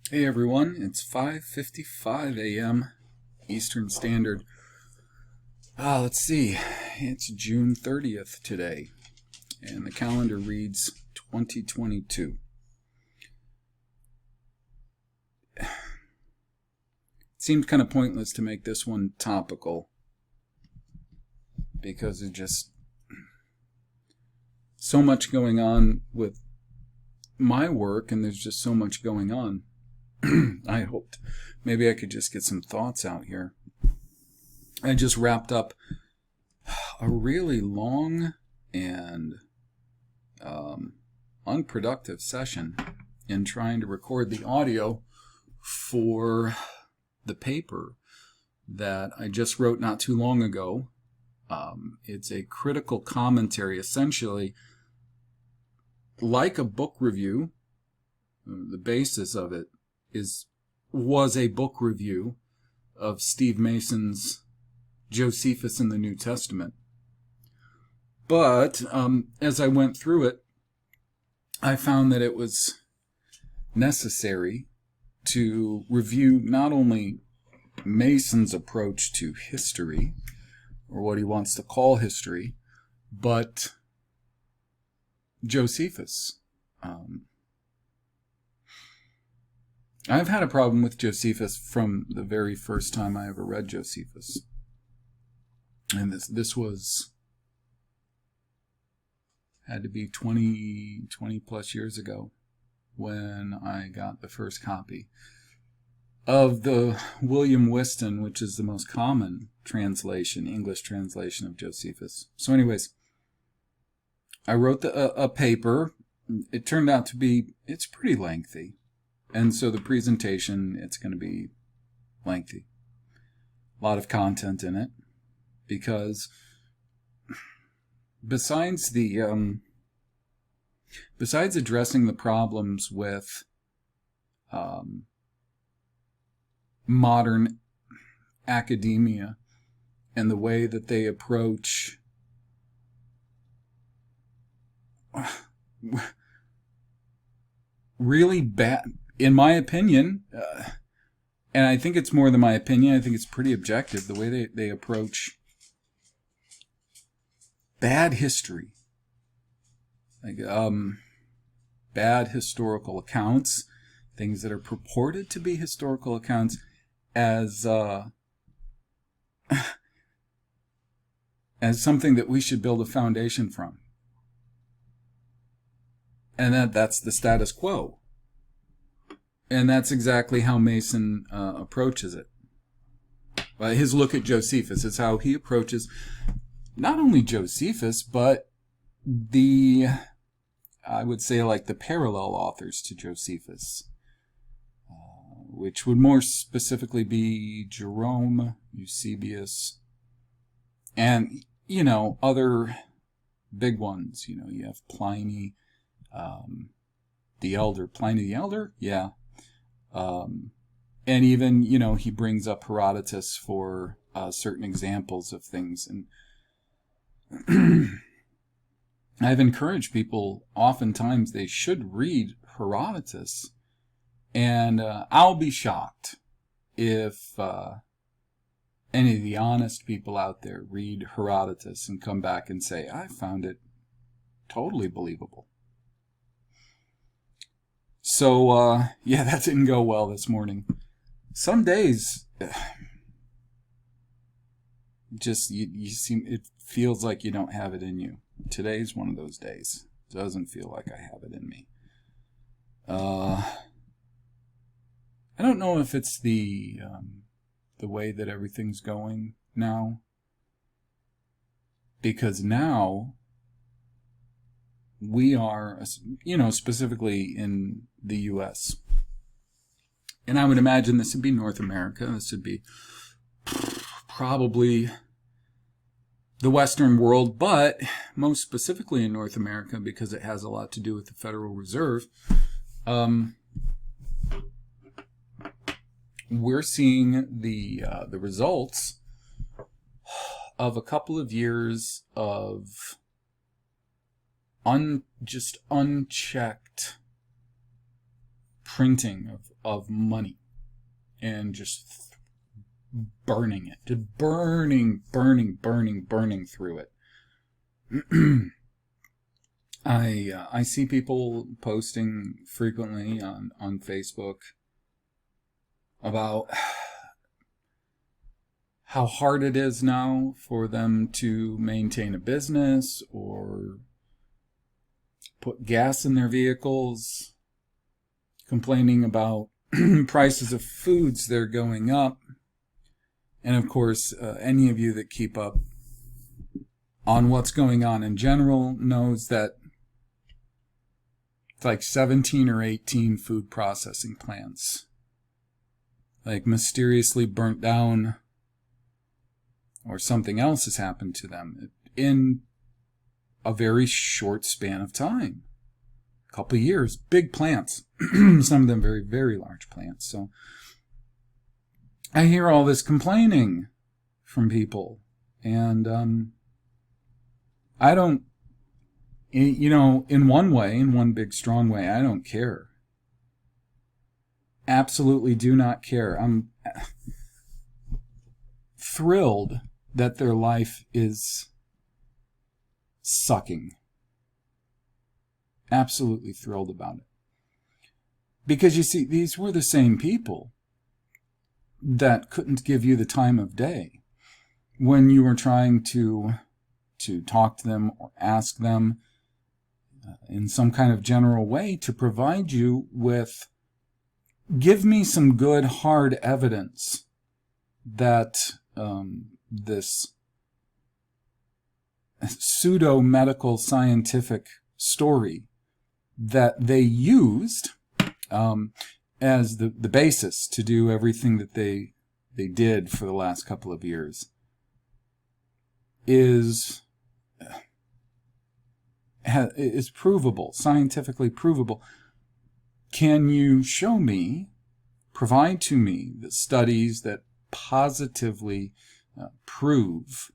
Hey everyone, it's 5:55 a.m. Eastern Standard. Let's see, it's June 30th today, and the calendar reads 2022. It seemed kind of pointless to make this one topical because there's just so much going on with my work, and there's just so much going on. I hoped maybe I could just get some thoughts out here. I just wrapped up a really long and unproductive session in trying to record the audio for the paper that I just wrote not too long ago. It's a critical commentary, essentially like a book review. The basis of it was a book review of Steve Mason's Josephus in the New Testament. But as I went through it, I found that it was necessary to review not only Mason's approach to history, or what he wants to call history, but Josephus. I've had a problem with Josephus from the very first time I ever read Josephus. And this had to be 20 plus years ago when I got the first copy of the William Whiston, which is the most common translation, English translation of Josephus. So anyways, I wrote a paper. It turned out to be, it's pretty lengthy. And so the presentation, it's going to be lengthy. A lot of content in it. Because besides addressing the problems with modern academia and the way that they approach really bad, in my opinion, and I think it's more than my opinion, I think it's pretty objective, the way they approach bad history, like bad historical accounts, things that are purported to be historical accounts, as something that we should build a foundation from, and that's the status quo. And that's exactly how Mason approaches it. His look at Josephus is how he approaches not only Josephus, but I would say like the parallel authors to Josephus, which would more specifically be Jerome, Eusebius, and, other big ones. You have Pliny, the Elder. Pliny the Elder? Yeah. And even, he brings up Herodotus for certain examples of things. And I've encouraged people, oftentimes they should read Herodotus. And I'll be shocked if any of the honest people out there read Herodotus and come back and say, I found it totally believable. So, yeah, that didn't go well this morning. Some days, it feels like you don't have it in you. Today's one of those days. It doesn't feel like I have it in me. I don't know if it's the way that everything's going now. Because now, we are, specifically in the U.S., and I would imagine this would be North America, this would be probably the Western world, but most specifically in North America, because it has a lot to do with the Federal Reserve, we're seeing the results of a couple of years of just unchecked printing of money and just burning it, just burning through it. I see people posting frequently on Facebook about how hard it is now for them to maintain a business or put gas in their vehicles, complaining about prices of foods that are going up. And of course, any of you that keep up on what's going on in general knows that it's like 17 or 18 food processing plants like mysteriously burnt down, or something else has happened to them in a very short span of time. A couple of years. Big plants. Some of them very, very large plants. So I hear all this complaining from people. And I don't, in one way, in one big strong way, I don't care. Absolutely do not care. I'm thrilled that their life is sucking. Absolutely thrilled about it. Because you see, these were the same people that couldn't give you the time of day when you were trying to talk to them or ask them in some kind of general way to provide you with, give me some good hard evidence that this pseudo-medical scientific story that they used as the basis to do everything that they did for the last couple of years is provable, scientifically provable. Can you show me, provide to me, the studies that positively prove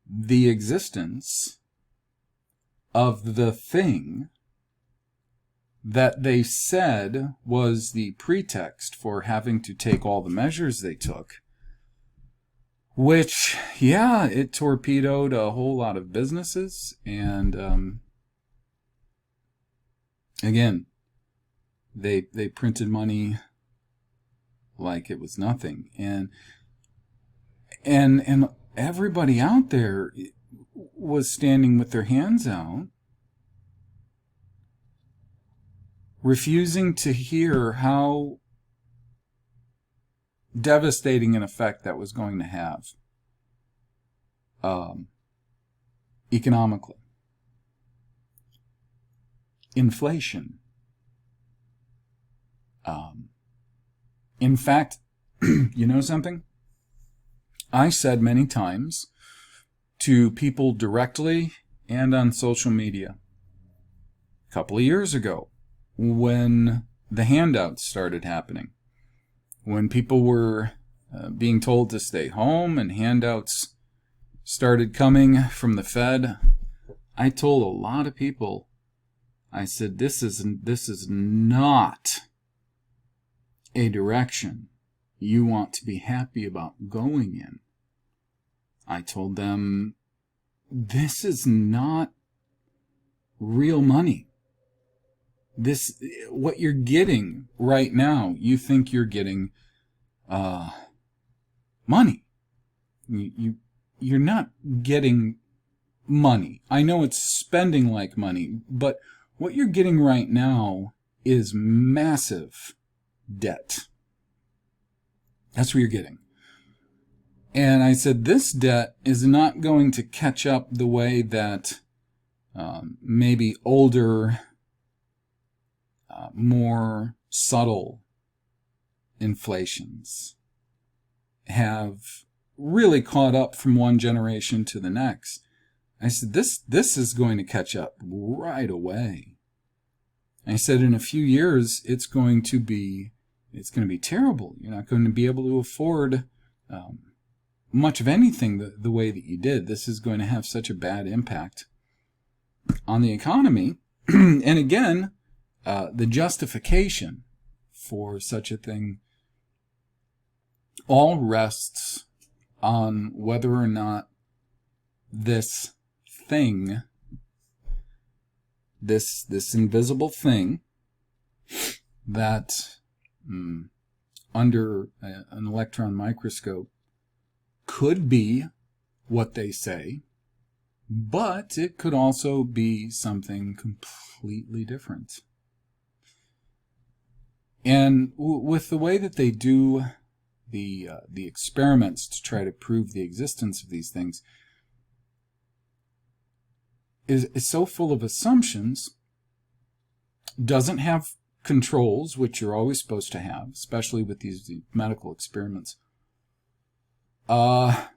the existence of the thing that they said was the pretext for having to take all the measures they took, which, yeah, it torpedoed a whole lot of businesses, and again, they printed money like it was nothing, and everybody out there was standing with their hands out, refusing to hear how devastating an effect that was going to have economically. Inflation. In fact, you know something? I said many times to people directly and on social media a couple of years ago when the handouts started happening, when people were being told to stay home and handouts started coming from the Fed, I told a lot of people, I said, this is not a direction you want to be happy about going in. I told them, this is not real money. What you're getting right now, you think you're getting money. You're not getting money. I know it's spending like money, but what you're getting right now is massive debt. That's what you're getting. And I said, this debt is not going to catch up the way that maybe older, more subtle inflations have really caught up from one generation to the next. I said, this is going to catch up right away. I said, in a few years, it's going to be terrible. You're not going to be able to afford much of anything the way that you did. This is going to have such a bad impact on the economy. And again, the justification for such a thing all rests on whether or not this thing, this invisible thing that under an electron microscope could be what they say, but it could also be something completely different. And with the way that they do the experiments to try to prove the existence of these things is so full of assumptions, doesn't have controls, which you're always supposed to have, especially with these medical experiments. And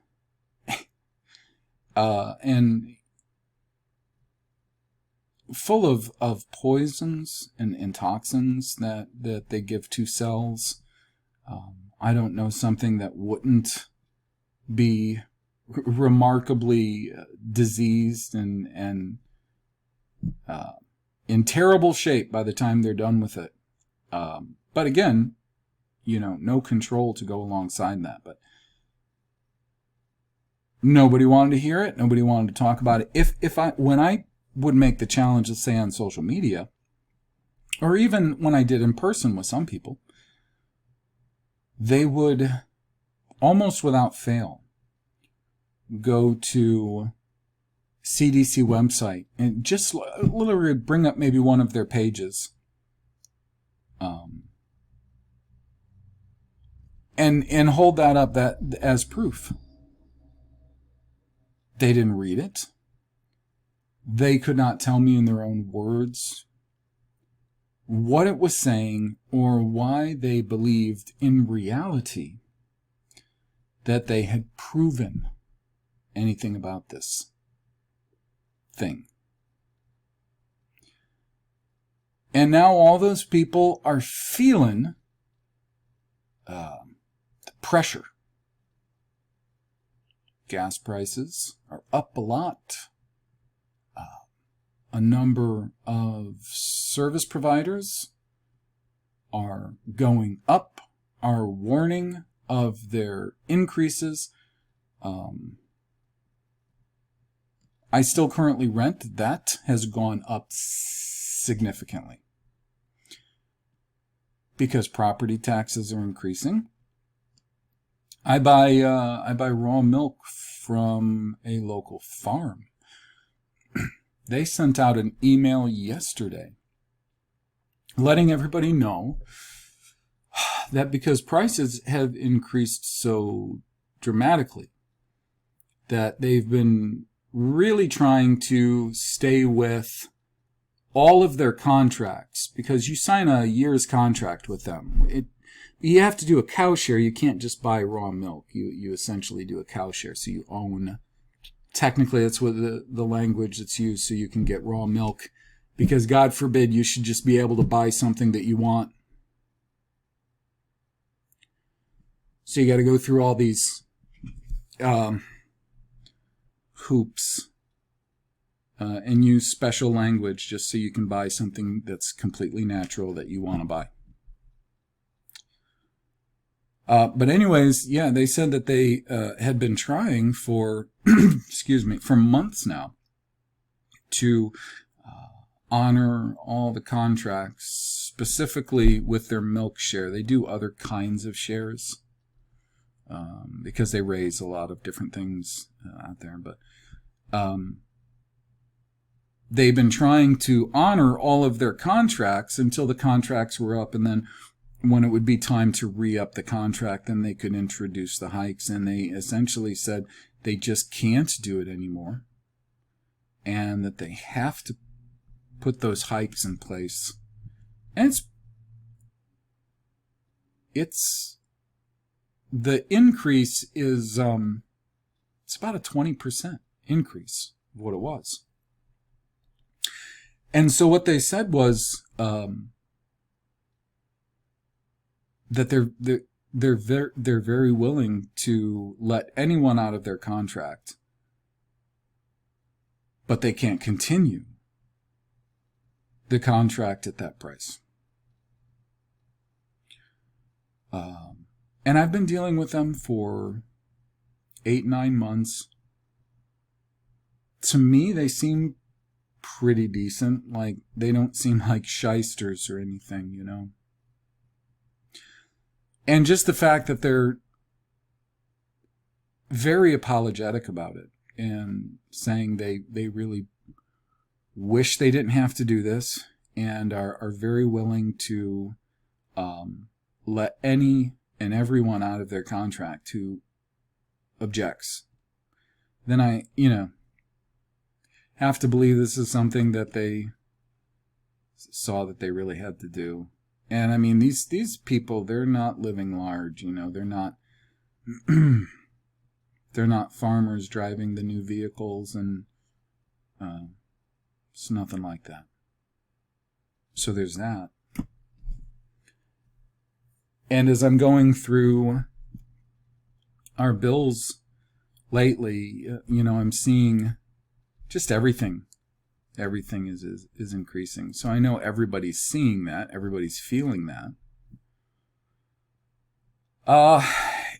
full of poisons and toxins that they give to cells. I don't know something that wouldn't be remarkably diseased and in terrible shape by the time they're done with it. But again, no control to go alongside that. But nobody wanted to hear it. Nobody wanted to talk about it. When I would make the challenge, let's say on social media, or even when I did in person with some people, they would almost without fail go to CDC website and just literally bring up maybe one of their pages, and hold that up as proof. They didn't read it. They could not tell me in their own words what it was saying or why they believed in reality that they had proven anything about this thing. And now all those people are feeling the pressure. Gas prices are up a lot. A number of service providers are going up, are warning of their increases. I still currently rent. That has gone up significantly because property taxes are increasing. I buy raw milk from a local farm. They sent out an email yesterday letting everybody know that because prices have increased so dramatically, that they've been really trying to stay with all of their contracts, because you sign a year's contract with them. You have to do a cow share. You can't just buy raw milk. You essentially do a cow share, so you own. Technically, that's what the language that's used, so you can get raw milk, because God forbid you should just be able to buy something that you want. So you got to go through all these hoops and use special language just so you can buy something that's completely natural that you want to buy. But anyways, yeah, they said that they had been trying for, for months now to honor all the contracts, specifically with their milk share. They do other kinds of shares because they raise a lot of different things out there. But they've been trying to honor all of their contracts until the contracts were up, and then when it would be time to re-up the contract, then they could introduce the hikes. And they essentially said they just can't do it anymore, and that they have to put those hikes in place. And it's the increase is it's about a 20% increase of what it was. And so what they said was that they're very willing to let anyone out of their contract, but they can't continue the contract at that price. And I've been dealing with them for 8-9 months. To me, they seem pretty decent. Like, they don't seem like shysters or anything, you know. And just the fact that they're very apologetic about it and saying they really wish they didn't have to do this and are very willing to let any and everyone out of their contract who objects, then I, have to believe this is something that they saw that they really had to do. And I mean, these people, they're not living large, they're not they're not farmers driving the new vehicles, and it's nothing like that. So there's that. And as I'm going through our bills lately, I'm seeing just everything. Everything is increasing. So I know everybody's seeing that. Everybody's feeling that.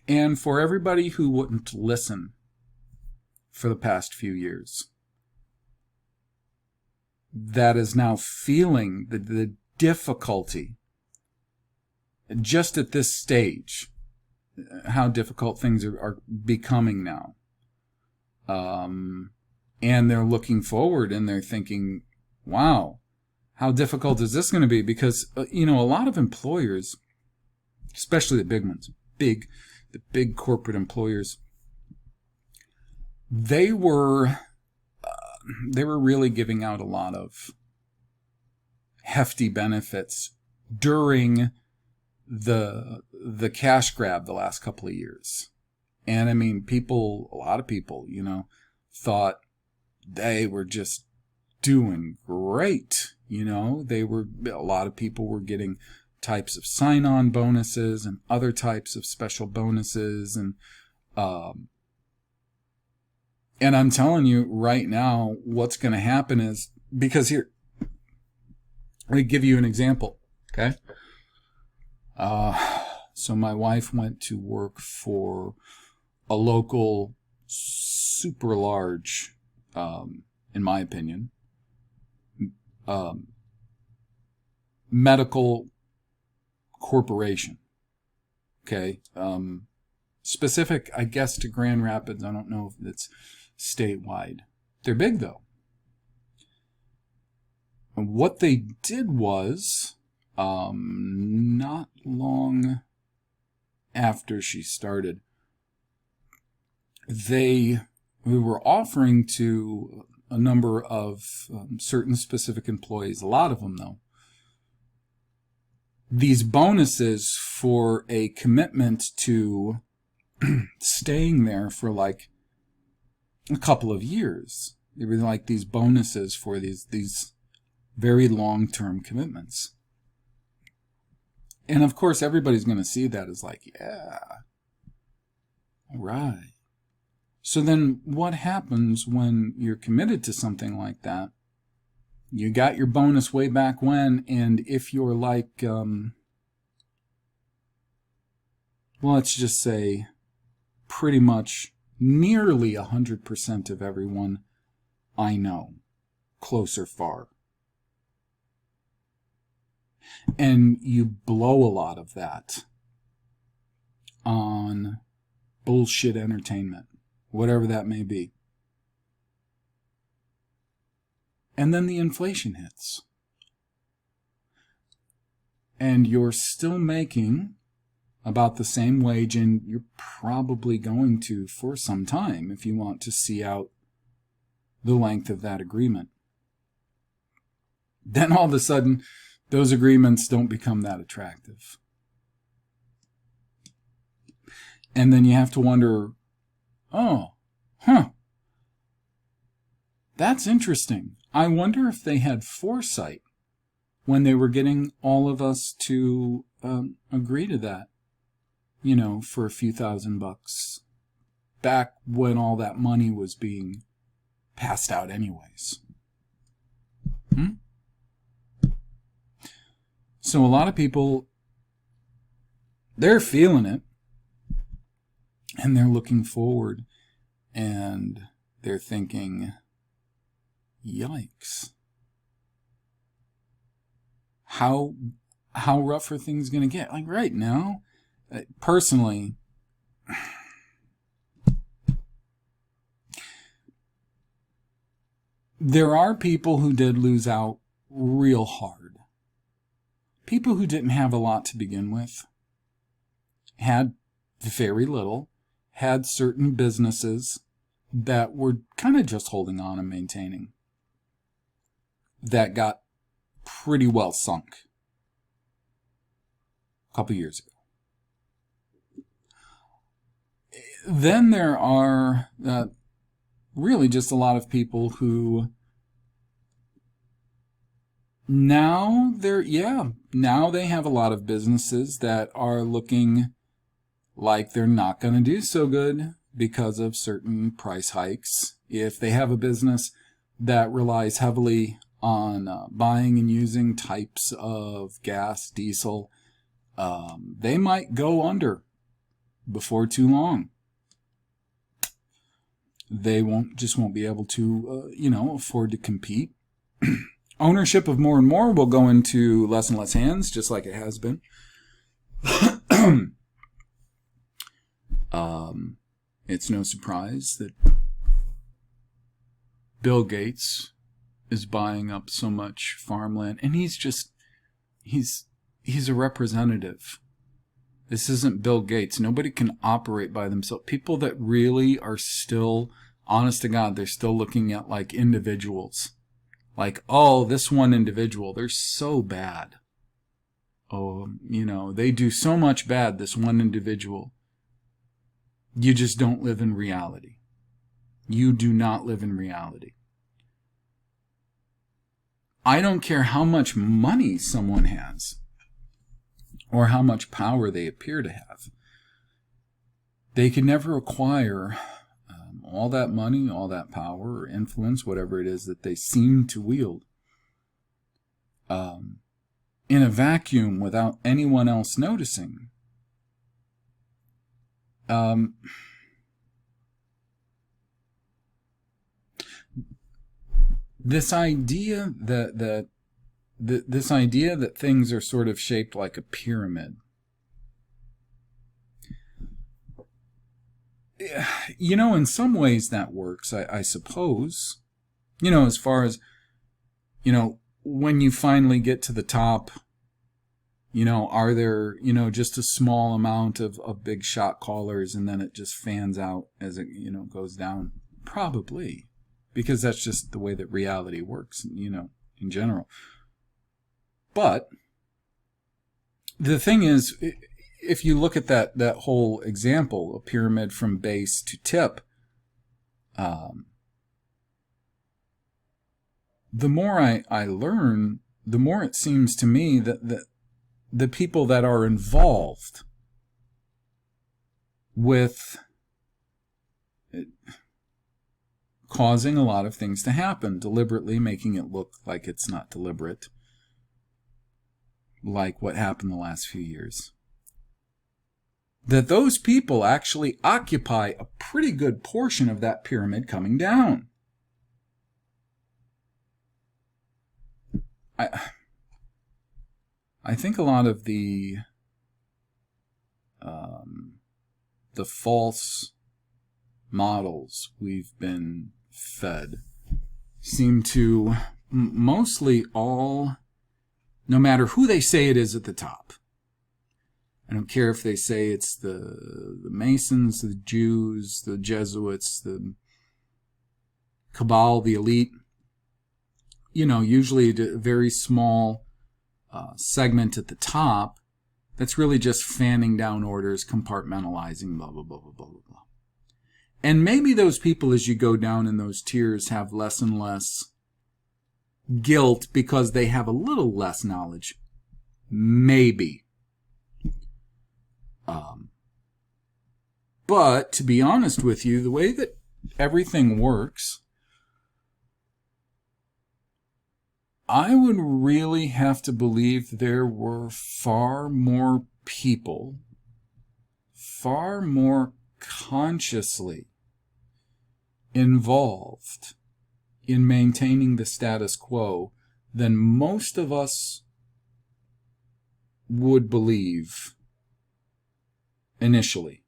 And for everybody who wouldn't listen for the past few years, that is now feeling the difficulty just at this stage, how difficult things are becoming now. And they're looking forward and they're thinking, wow, how difficult is this going to be? Because, a lot of employers, especially the big ones, the big corporate employers, they were really giving out a lot of hefty benefits during the cash grab the last couple of years. And I mean, a lot of people, thought they were just doing great. A lot of people were getting types of sign-on bonuses and other types of special bonuses. And I'm telling you right now, what's going to happen is, because here, let me give you an example. Okay. So my wife went to work for a local super large, in my opinion, medical corporation. Okay. Specific, I guess, to Grand Rapids. I don't know if it's statewide. They're big, though. And what they did was, not long after she started, we were offering to a number of certain specific employees, a lot of them though, these bonuses for a commitment to staying there for like a couple of years. They were like these bonuses for these very long-term commitments. And of course, everybody's going to see that as like, yeah, all right. So then what happens when you're committed to something like that? You got your bonus way back when, and if you're like, well, let's just say pretty much nearly 100% of everyone I know, close or far, and you blow a lot of that on bullshit entertainment, whatever that may be. And then the inflation hits. And you're still making about the same wage, and you're probably going to for some time if you want to see out the length of that agreement. Then all of a sudden, those agreements don't become that attractive. And then you have to wonder, that's interesting. I wonder if they had foresight when they were getting all of us to agree to that, for a few $1,000 back when all that money was being passed out anyways. So a lot of people, they're feeling it, and they're looking forward, and they're thinking, yikes. How rough are things going to get? Like right now, personally, there are people who did lose out real hard. People who didn't have a lot to begin with, had very little, had certain businesses that were kind of just holding on and maintaining, that got pretty well sunk a couple years ago. Then there are really just a lot of people who now they have a lot of businesses that are looking like they're not going to do so good because of certain price hikes. If they have a business that relies heavily on buying and using types of gas, diesel, they might go under before too long. They won't be able to, afford to compete. Ownership of more and more will go into less and less hands, just like it has been. It's no surprise that Bill Gates is buying up so much farmland, and he's a representative. This isn't Bill Gates. Nobody can operate by themselves. People that really are still, honest to God, they're still looking at like individuals. Like, oh, this one individual, they're so bad. Oh, they do so much bad, this one individual. You just don't live in reality. You do not live in reality. I don't care how much money someone has or how much power they appear to have. They can never acquire all that money, all that power or influence, whatever it is that they seem to wield, in a vacuum without anyone else noticing. This idea that things are sort of shaped like a pyramid. In some ways that works, I suppose. As far as, when you finally get to the top, are there, just a small amount of big shot callers, and then it just fans out as it, goes down? Probably, because that's just the way that reality works, in general. But the thing is, if you look at that whole example, a pyramid from base to tip, the more I learn, the more it seems to me that the people that are involved with causing a lot of things to happen, deliberately making it look like it's not deliberate, like what happened the last few years, that those people actually occupy a pretty good portion of that pyramid coming down. I think a lot of the false models we've been fed seem to mostly all, no matter who they say it is at the top. I don't care if they say it's the Masons, the Jews, the Jesuits, the cabal, the elite. Usually a very small segment at the top that's really just fanning down orders, compartmentalizing, blah, blah, blah, blah, blah, blah, blah. And maybe those people, as you go down in those tiers, have less and less guilt because they have a little less knowledge. Maybe. But to be honest with you, the way that everything works, I would really have to believe there were far more people, far more consciously involved in maintaining the status quo than most of us would believe initially.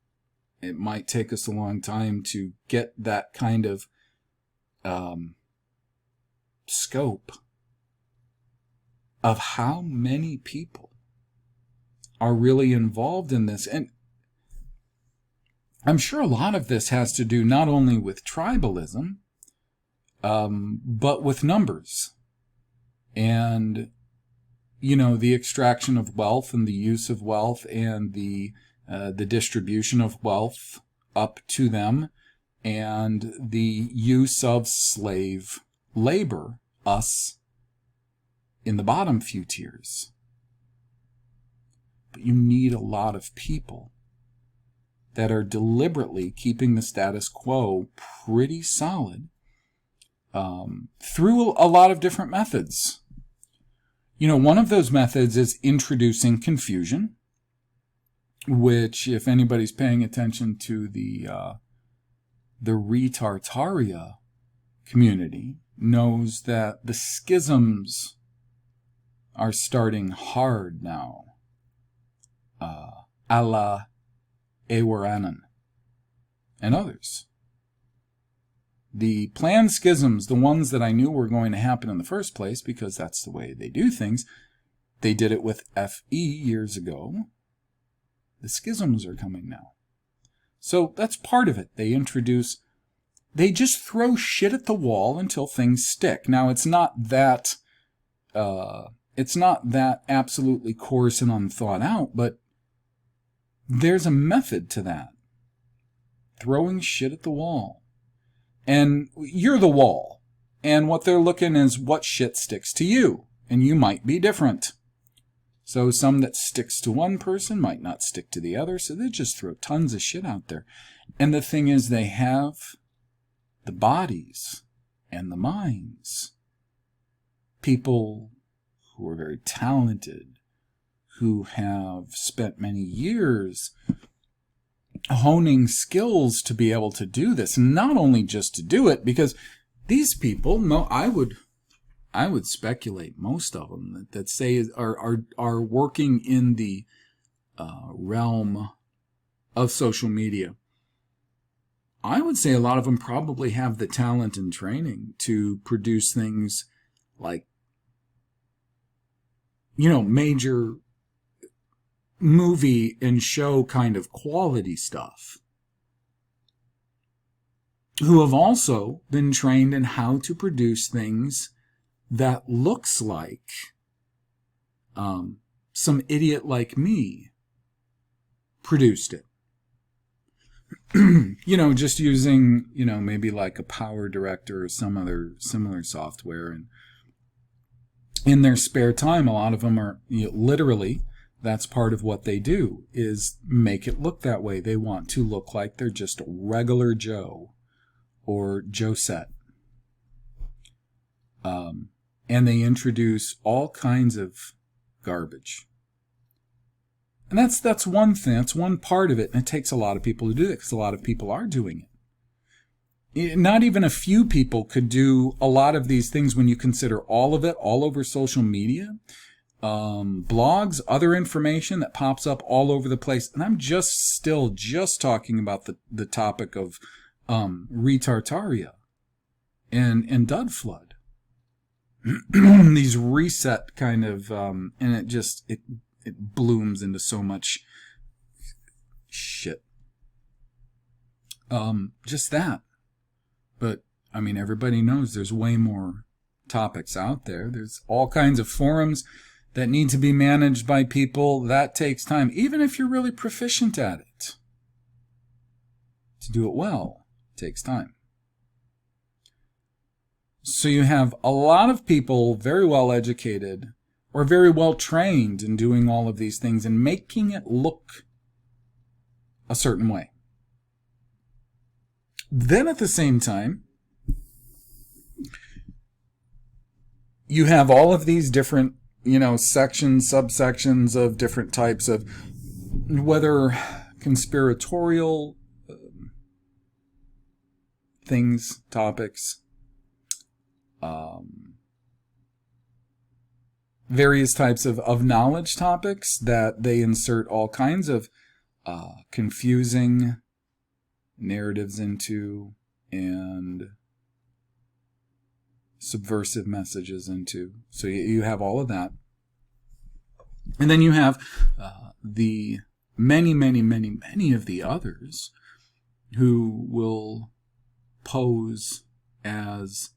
It might take us a long time to get that kind of scope of how many people are really involved in this. And I'm sure a lot of this has to do not only with tribalism, but with numbers. And, you know, the extraction of wealth and the use of wealth and the distribution of wealth up to them, and the use of slave labor, us, in the bottom few tiers. But you need a lot of people that are deliberately keeping the status quo pretty solid through a lot of different methods. You know, one of those methods is introducing confusion, which, if anybody's paying attention to the retartaria community, knows that the schisms are starting hard now. A la Ewaranan and others. The planned schisms, the ones that I knew were going to happen in the first place, because that's the way they do things, they did it with FE years ago. The schisms are coming now. So that's part of it. They just throw shit at the wall until things stick. Now, it's not that absolutely coarse and unthought out, but there's a method to that. Throwing shit at the wall. And you're the wall. And what they're looking is what shit sticks to you. And you might be different. So some that sticks to one person might not stick to the other. So they just throw tons of shit out there. And the thing is, they have the bodies and the minds. People who are very talented, who have spent many years honing skills to be able to do this. Not only just to do it, because these people, I would speculate most of them that say are working in the realm of social media. I would say a lot of them probably have the talent and training to produce things like, you know, major movie and show kind of quality stuff, who have also been trained in how to produce things that looks like some idiot like me produced it. You know, just using, you know, maybe like a Power Director or some other similar software. And in their spare time, a lot of them are, you know, literally, that's part of what they do, is make it look that way. They want to look like they're just a regular Joe or Josette. And they introduce all kinds of garbage. And that's one thing. That's one part of it. And it takes a lot of people to do it, because a lot of people are doing it. Not even a few people could do a lot of these things when you consider all of it, all over social media. Blogs, other information that pops up all over the place. And I'm just talking about the topic of retartaria and dud flood. These reset kind of, and it blooms into so much shit. Just that. But, I mean, everybody knows there's way more topics out there. There's all kinds of forums that need to be managed by people. That takes time, even if you're really proficient at it. To do it well, it takes time. So you have a lot of people very well educated or very well trained in doing all of these things and making it look a certain way. Then at the same time, you have all of these different, sections, subsections of different types of, whether conspiratorial things, topics, various types of knowledge topics that they insert all kinds of confusing narratives into and subversive messages into. So you have all of that. And then you have the many, many, many, many of the others who will pose as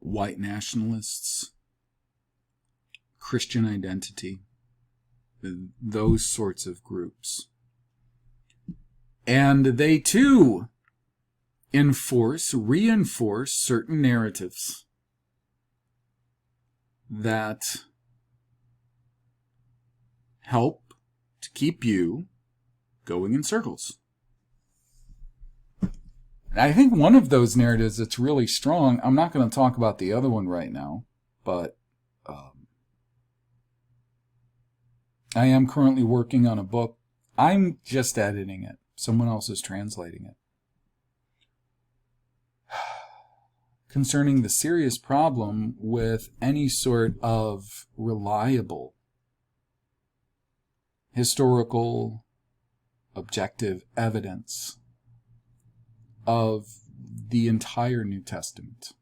white nationalists, Christian identity, those sorts of groups. And they too reinforce certain narratives that help to keep you going in circles. I think one of those narratives that's really strong, I'm not going to talk about the other one right now, but I am currently working on a book. I'm just editing it. Someone else is translating it. Concerning the serious problem with any sort of reliable, historical, objective evidence of the entire New Testament.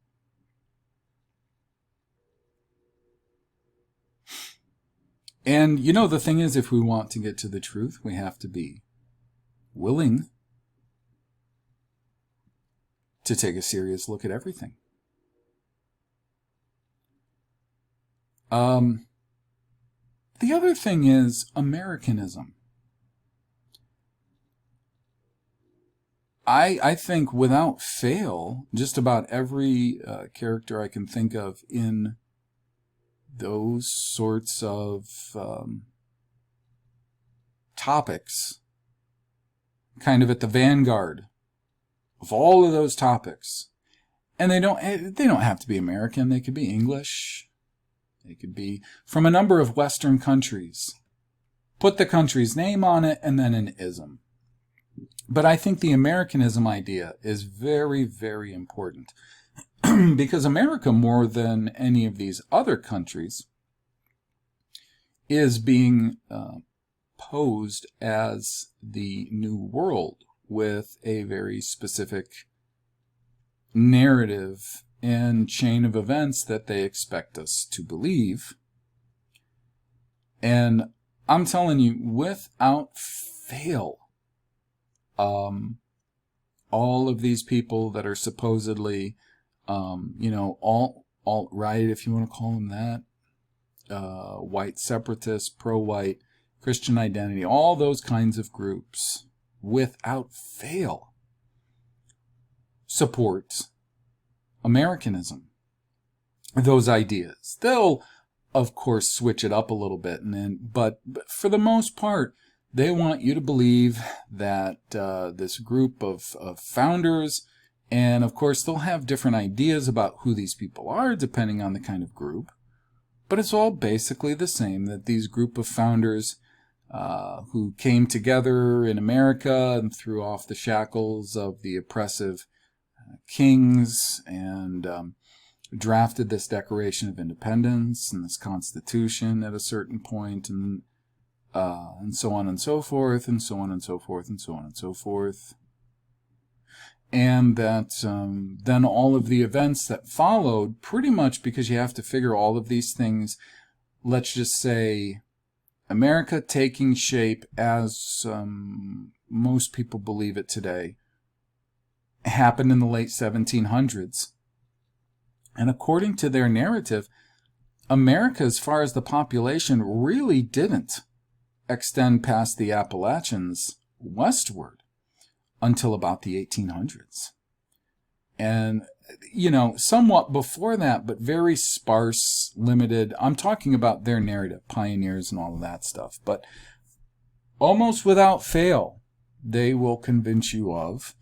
And the thing is, if we want to get to the truth, we have to be willing to take a serious look at everything. The other thing is Americanism. I think without fail, just about every character I can think of in those sorts of topics, kind of at the vanguard of all of those topics. And they don't have to be American. They could be English. They could be from a number of Western countries. Put the country's name on it and then an ism. But I think the Americanism idea is very, very important. Because America, more than any of these other countries, is being posed as the new world with a very specific narrative and chain of events that they expect us to believe. And I'm telling you, without fail, all of these people that are supposedly, alt-right, if you want to call them that, white separatists, pro-white, Christian identity, all those kinds of groups, without fail, support Americanism, those ideas. They'll, of course, switch it up a little bit, but for the most part, they want you to believe that this group of founders, and of course they'll have different ideas about who these people are depending on the kind of group, but it's all basically the same, that these group of founders who came together in America and threw off the shackles of the oppressive kings and drafted this Declaration of Independence and this Constitution at a certain point, and so on and so forth, and so on and so forth, and so on and so forth. And that then all of the events that followed, pretty much because you have to figure all of these things, let's just say America taking shape as most people believe it today, happened in the late 1700s. And according to their narrative, America, as far as the population, really didn't extend past the Appalachians westward until about the 1800s. And, somewhat before that, but very sparse, limited. I'm talking about their narrative, pioneers and all of that stuff. But almost without fail, they will convince you of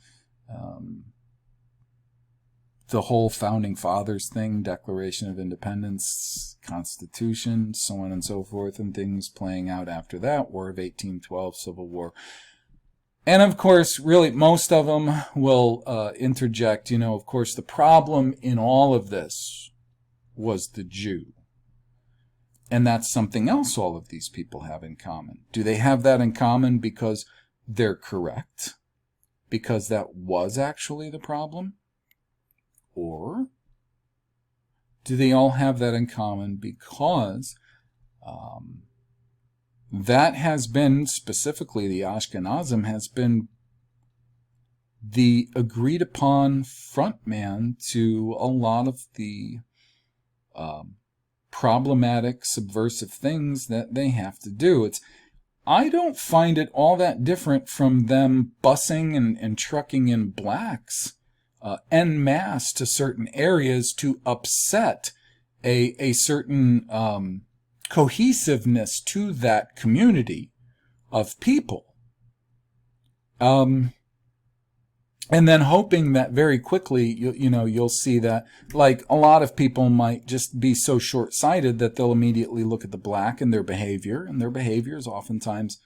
the whole Founding Fathers thing, Declaration of Independence, Constitution, so on and so forth, and things playing out after that, War of 1812, Civil War. And of course, really, most of them will interject, of course, the problem in all of this was the Jew. And that's something else all of these people have in common. Do they have that in common because they're correct? Because that was actually the problem? Or do they all have that in common because that has been, specifically the Ashkenazim, has been the agreed upon frontman to a lot of the problematic, subversive things that they have to do. I don't find it all that different from them busing and trucking in blacks en masse to certain areas to upset a certain cohesiveness to that community of people. And then hoping that very quickly, you'll see that, like, a lot of people might just be so short-sighted that they'll immediately look at the black and their behavior is oftentimes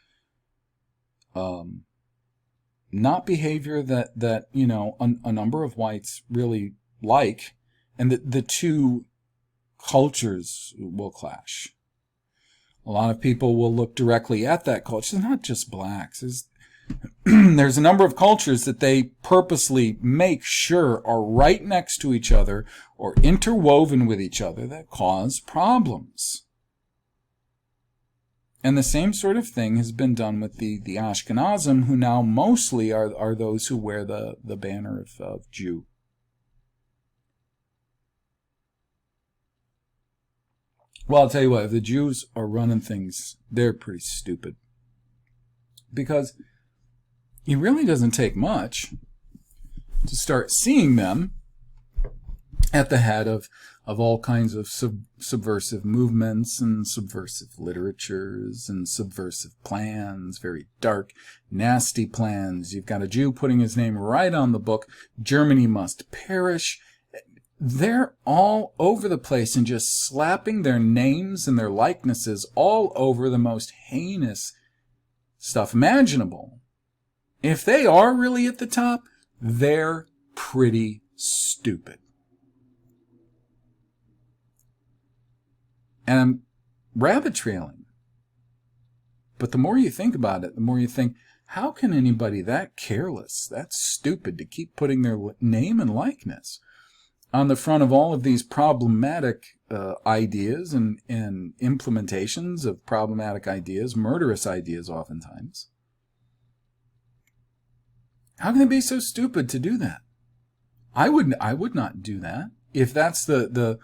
not behavior that a number of whites really like, and the two cultures will clash. A lot of people will look directly at that culture. It's not just blacks. There's a number of cultures that they purposely make sure are right next to each other or interwoven with each other that cause problems. And the same sort of thing has been done with the Ashkenazim, who now mostly are those who wear the banner of Jew. Well, I'll tell you what, if the Jews are running things, they're pretty stupid. Because it really doesn't take much to start seeing them at the head of all kinds of subversive movements and subversive literatures and subversive plans, very dark, nasty plans. You've got a Jew putting his name right on the book, Germany must perish. They're all over the place and just slapping their names and their likenesses all over the most heinous stuff imaginable. If they are really at the top, they're pretty stupid. And I'm rabbit trailing. But the more you think about it, the more you think, how can anybody that careless, that stupid, to keep putting their name and likeness on the front of all of these problematic ideas and implementations of problematic ideas, murderous ideas oftentimes? How can they be so stupid to do that? I would not do that. If that's the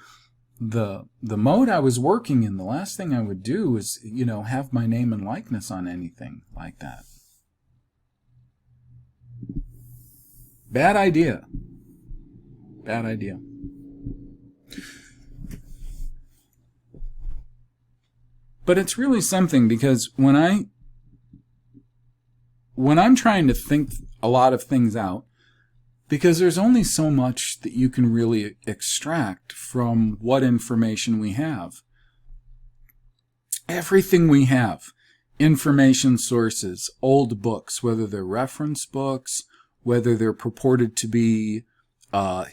mode I was working in, the last thing I would do is, have my name and likeness on anything like that. Bad idea. Bad idea. But it's really something, because when I'm trying to think a lot of things out, because there's only so much that you can really extract from what information we have. Everything we have, information sources, old books, whether they're reference books, whether they're purported to be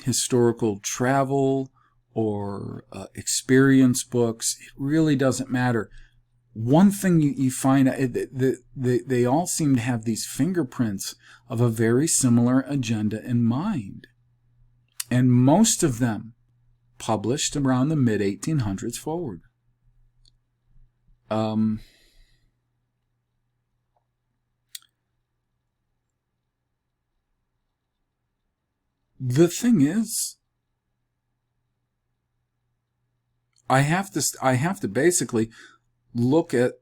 historical travel or experience books, it really doesn't matter. One thing you find, they all seem to have these fingerprints of a very similar agenda in mind. And most of them published around the mid-1800s forward. The thing is, I have to basically look at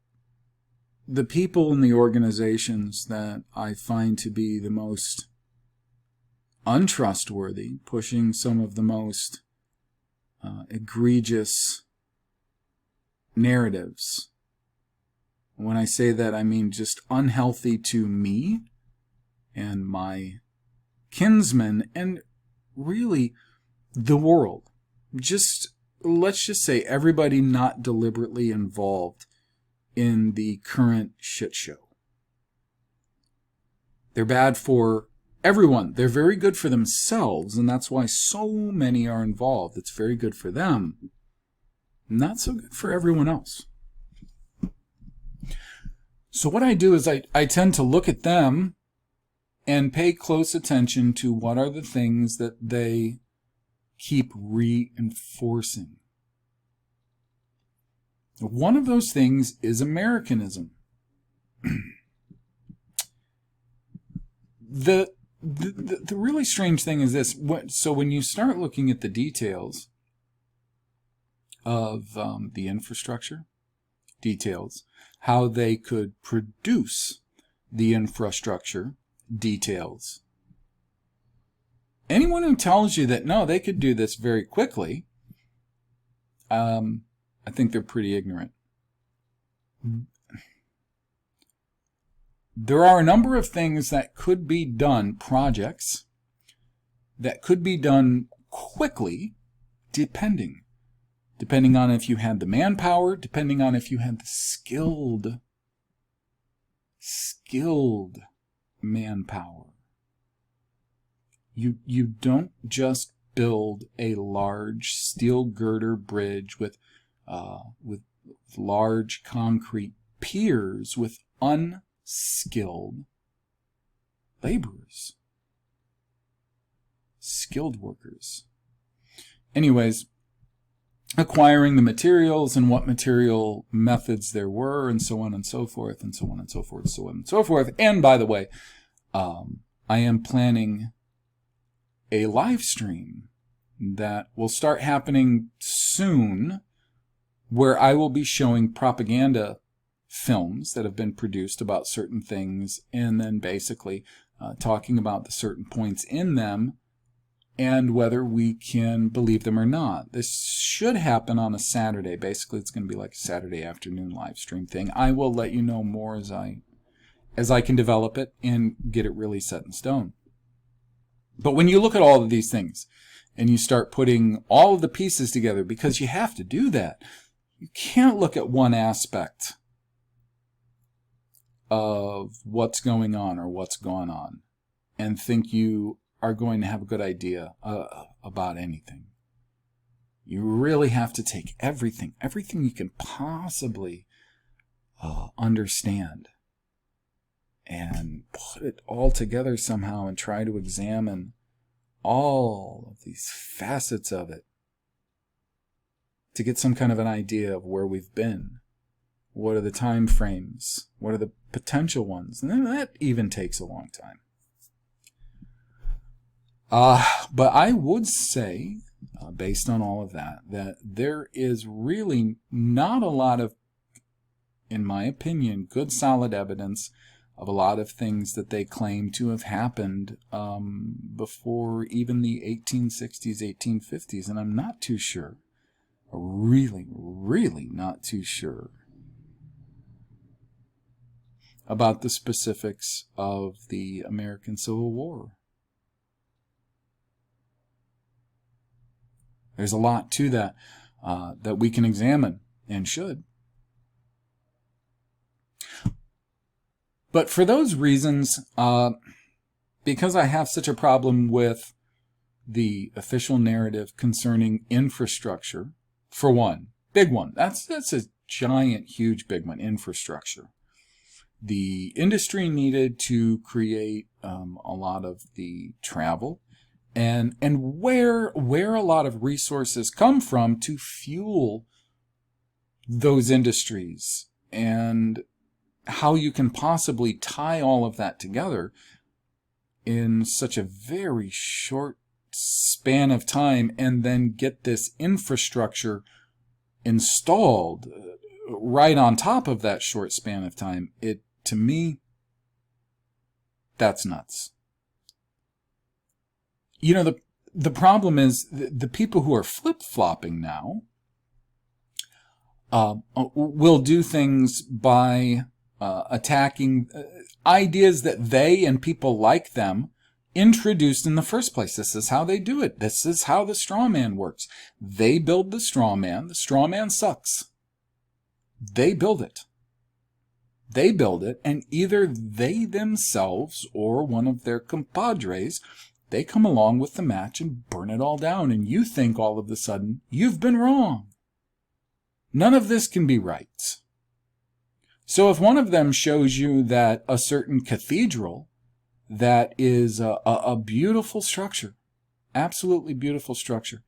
the people in the organizations that I find to be the most untrustworthy, pushing some of the most egregious narratives. When I say that, I mean just unhealthy to me and my kinsmen, and really the world, let's just say everybody not deliberately involved in the current shit show. They're bad for everyone. They're very good for themselves, and that's why so many are involved. It's very good for them. Not so good for everyone else. So what I do is I tend to look at them and pay close attention to what are the things that they keep reinforcing. One of those things is Americanism. The really strange thing is this. So when you start looking at the details of the infrastructure, details, how they could produce the infrastructure, details. Anyone who tells you that, no, they could do this very quickly, I think they're pretty ignorant. There are a number of things that could be done, projects, that could be done quickly, depending on if you had the manpower, depending on if you had the skilled manpower. You don't just build a large steel girder bridge with large concrete piers with unskilled laborers, skilled workers. Anyways, acquiring the materials and what material methods there were, and so on and so forth, and so on and so forth, so on and so forth. And by the way, I am planning a live stream that will start happening soon, where I will be showing propaganda films that have been produced about certain things, and then basically talking about the certain points in them and whether we can believe them or not. This should happen on a Saturday. Basically, it's going to be like a Saturday afternoon live stream thing. I will let you know more as I can develop it and get it really set in stone. But when you look at all of these things and you start putting all of the pieces together, because you have to do that, you can't look at one aspect of what's going on or what's gone on and think you are going to have a good idea about anything. You really have to take everything you can possibly understand, and put it all together somehow and try to examine all of these facets of it to get some kind of an idea of where we've been. What are the time frames? What are the potential ones? And then that even takes a long time. But I would say, based on all of that, that there is really not a lot of, in my opinion, good solid evidence of a lot of things that they claim to have happened before even the 1860s, 1850s. And I'm not too sure, really not too sure about the specifics of the American Civil War. There's a lot to that that we can examine and should. But for those reasons, because I have such a problem with the official narrative concerning infrastructure, for one, big one, that's a giant, huge, big one, infrastructure. The industry needed to create a lot of the travel and where a lot of resources come from to fuel those industries, and how you can possibly tie all of that together in such a very short span of time and then get this infrastructure installed right on top of that short span of time. To me, that's nuts. You know, the problem is the people who are flip-flopping now will do things by attacking ideas that they and people like them introduced in the first place. This is how they do it. This is how the straw man works. They build the straw man. The straw man sucks. They build it. They build it, and either they themselves or one of their compadres, they come along with the match and burn it all down, and you think all of a sudden you've been wrong. None of this can be right. So if one of them shows you that a certain cathedral that is a beautiful structure, absolutely beautiful structure,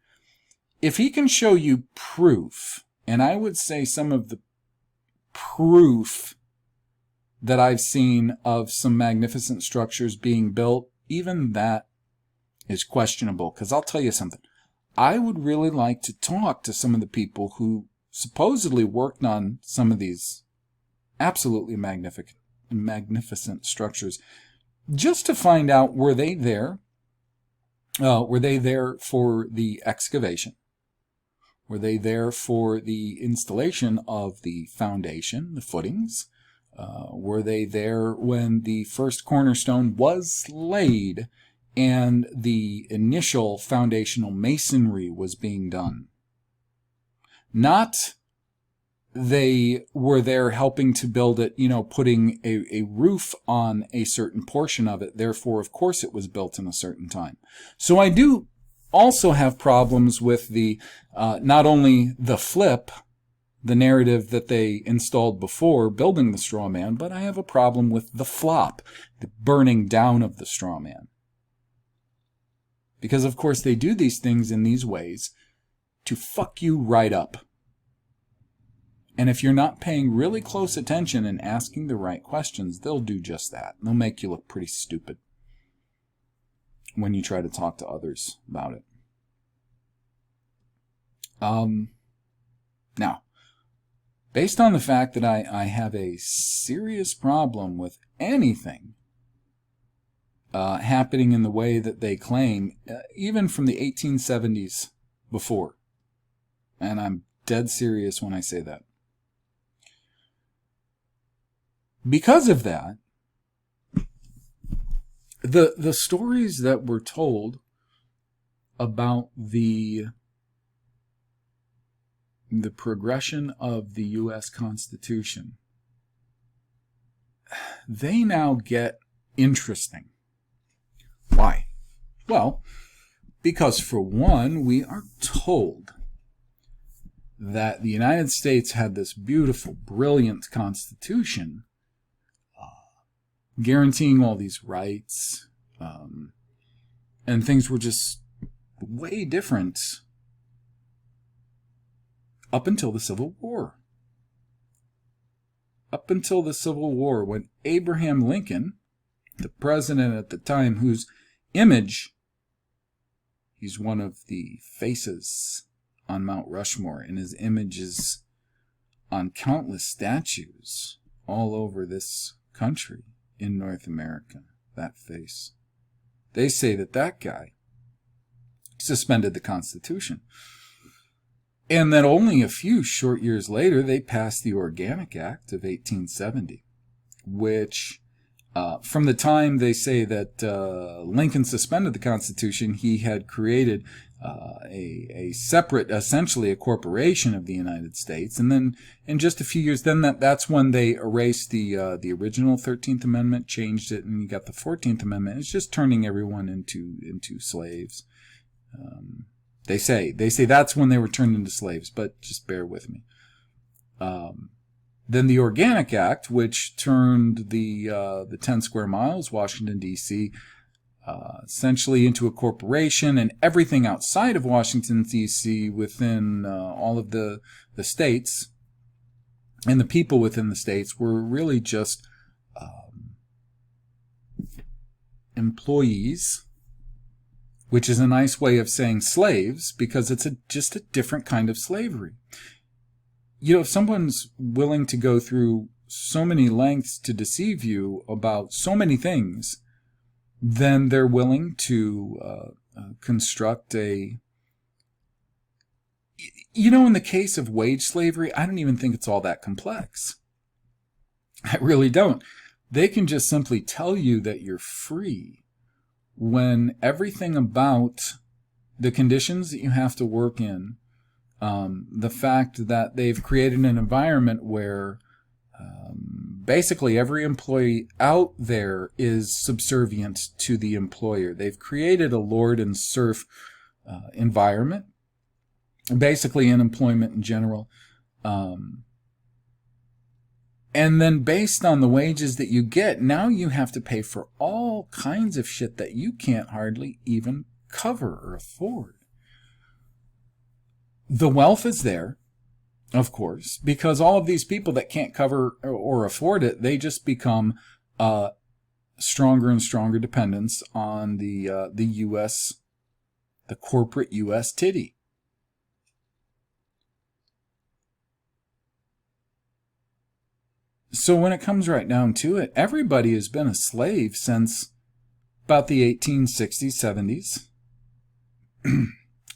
if he can show you proof, and I would say some of the proof that I've seen of some magnificent structures being built, even that is questionable. Because I'll tell you something. I would really like to talk to some of the people who supposedly worked on some of these absolutely magnificent structures, just to find out, were they there? Were they there for the excavation? Were they there for the installation of the foundation, the footings? Were they there when the first cornerstone was laid and the initial foundational masonry was being done? Not they were there helping to build it, putting a roof on a certain portion of it. Therefore, of course, it was built in a certain time. So I do also have problems with the not only the flip, the narrative that they installed before building the straw man, but I have a problem with the flop, the burning down of the straw man. Because, of course, they do these things in these ways to fuck you right up. And if you're not paying really close attention and asking the right questions, they'll do just that. They'll make you look pretty stupid when you try to talk to others about it. Now, based on the fact that I have a serious problem with anything happening in the way that they claim, even from the 1870s before, and I'm dead serious when I say that. Because of that, the stories that were told about the progression of the U.S. Constitution, they now get interesting. Why? Well, because for one, we are told that the United States had this beautiful, brilliant Constitution guaranteeing all these rights, and things were just way different up until the Civil War. Up until the Civil War, when Abraham Lincoln, the president at the time, whose image, he's one of the faces on Mount Rushmore, and his image is on countless statues all over this country in North America, that face. They say that guy suspended the Constitution. And that only a few short years later, they passed the Organic Act of 1870, which, from the time they say that Lincoln suspended the Constitution, he had created a separate, essentially a corporation of the United States. And then in just a few years, then that's when they erased the original 13th Amendment, changed it, and you got the 14th Amendment. It's just turning everyone into slaves. They say that's when they were turned into slaves, but just bear with me. Then the Organic Act, which turned the 10 square miles, Washington, D.C., essentially into a corporation, and everything outside of Washington, D.C., within all of the states, and the people within the states were really just employees, which is a nice way of saying slaves, because it's just a different kind of slavery. If someone's willing to go through so many lengths to deceive you about so many things, then they're willing to construct in the case of wage slavery, I don't even think it's all that complex. I really don't. They can just simply tell you that you're free when everything about the conditions that you have to work in, the fact that they've created an environment where basically every employee out there is subservient to the employer. They've created a lord and serf environment, basically in employment in general. And then based on the wages that you get, now you have to pay for all kinds of shit that you can't hardly even cover or afford. The wealth is there, of course, because all of these people that can't cover or afford it, they just become stronger and stronger dependents on the U.S., the corporate U.S. titty. So when it comes right down to it, everybody has been a slave since about the 1860s, 70s.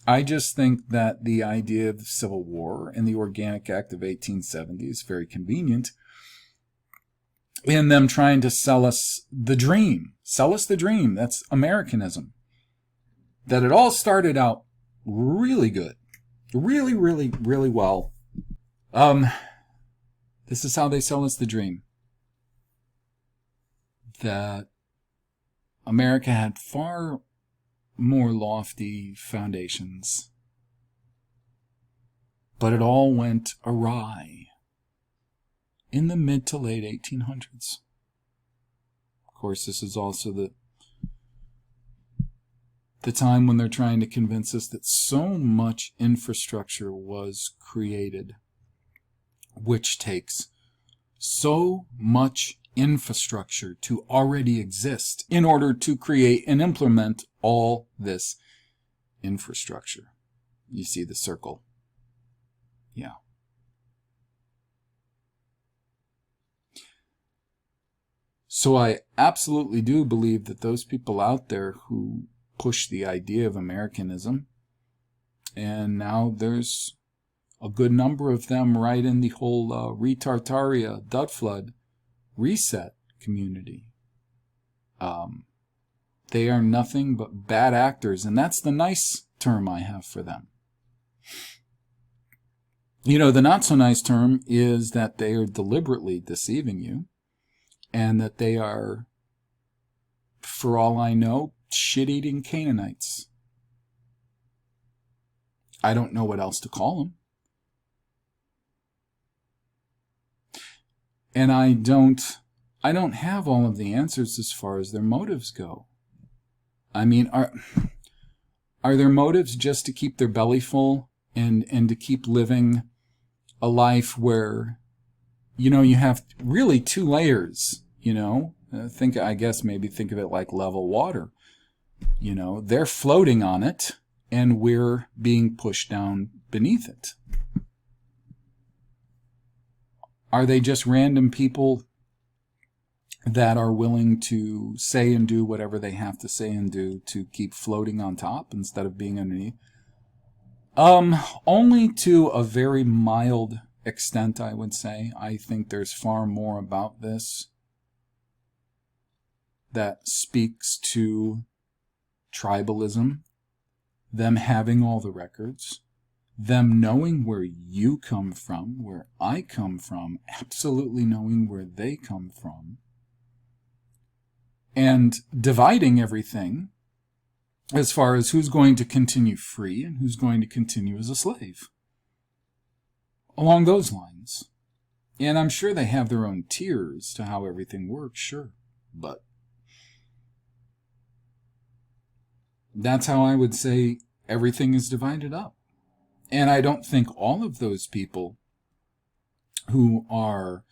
I just think that the idea of the Civil War and the Organic Act of 1870 is very convenient in them trying to sell us the dream. Sell us the dream. That's Americanism. That it all started out really good. Really, really, really well. This is how they sell us the dream. That America had far more lofty foundations, but it all went awry in the mid to late 1800s. Of course, this is also the time when they're trying to convince us that so much infrastructure was created, which takes so much infrastructure to already exist in order to create and implement all this infrastructure. You see the circle? Yeah. So I absolutely do believe that those people out there who push the idea of Americanism, and now there's a good number of them right in the whole Retartaria, Dudflood, reset community. They are nothing but bad actors, and that's the nice term I have for them. You know, the not so nice term is that they are deliberately deceiving you, and that they are, for all I know, shit-eating Canaanites. I don't know what else to call them. And I don't have all of the answers as far as their motives go. I mean, are their motives just to keep their belly full and to keep living a life where, you know, you have really two layers, you know? I guess maybe think of it like level water. You know, they're floating on it and we're being pushed down beneath it. Are they just random people that are willing to say and do whatever they have to say and do to keep floating on top instead of being underneath? Only to a very mild extent, I would say. I think there's far more about this that speaks to tribalism, them having all the records, them knowing where you come from, where I come from, absolutely knowing where they come from, and dividing everything as far as who's going to continue free and who's going to continue as a slave. Along those lines. And I'm sure they have their own tiers to how everything works, sure. But that's how I would say everything is divided up. And I don't think all of those people who are,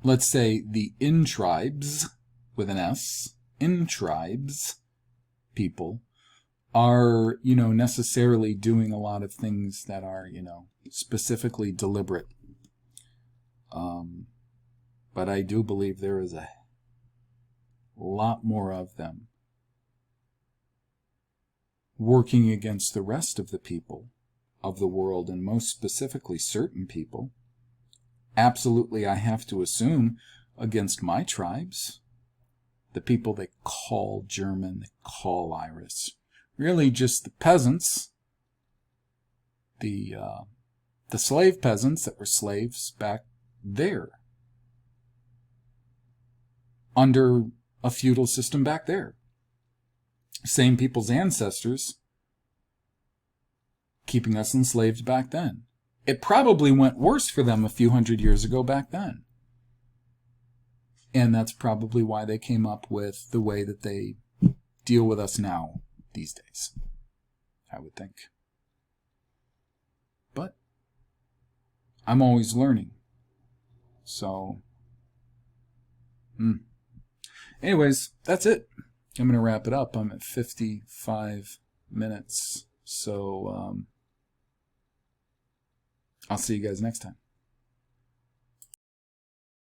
let's say, the in-tribes, with an S, in-tribes people, are, you know, necessarily doing a lot of things that are, you know, specifically deliberate. But I do believe there is a lot more of them working against the rest of the people of the world, and most specifically certain people. Absolutely, I have to assume, against my tribes. the people they call German, they call Irish. Really just the peasants, the slave peasants that were slaves back there, under a feudal system back there. Same people's ancestors keeping us enslaved back then. It probably went worse for them a few hundred years ago back then. And that's probably why they came up with the way that they deal with us now these days, I would think. But I'm always learning. So, anyways, that's it. I'm going to wrap it up. I'm at 55 minutes. So, I'll see you guys next time.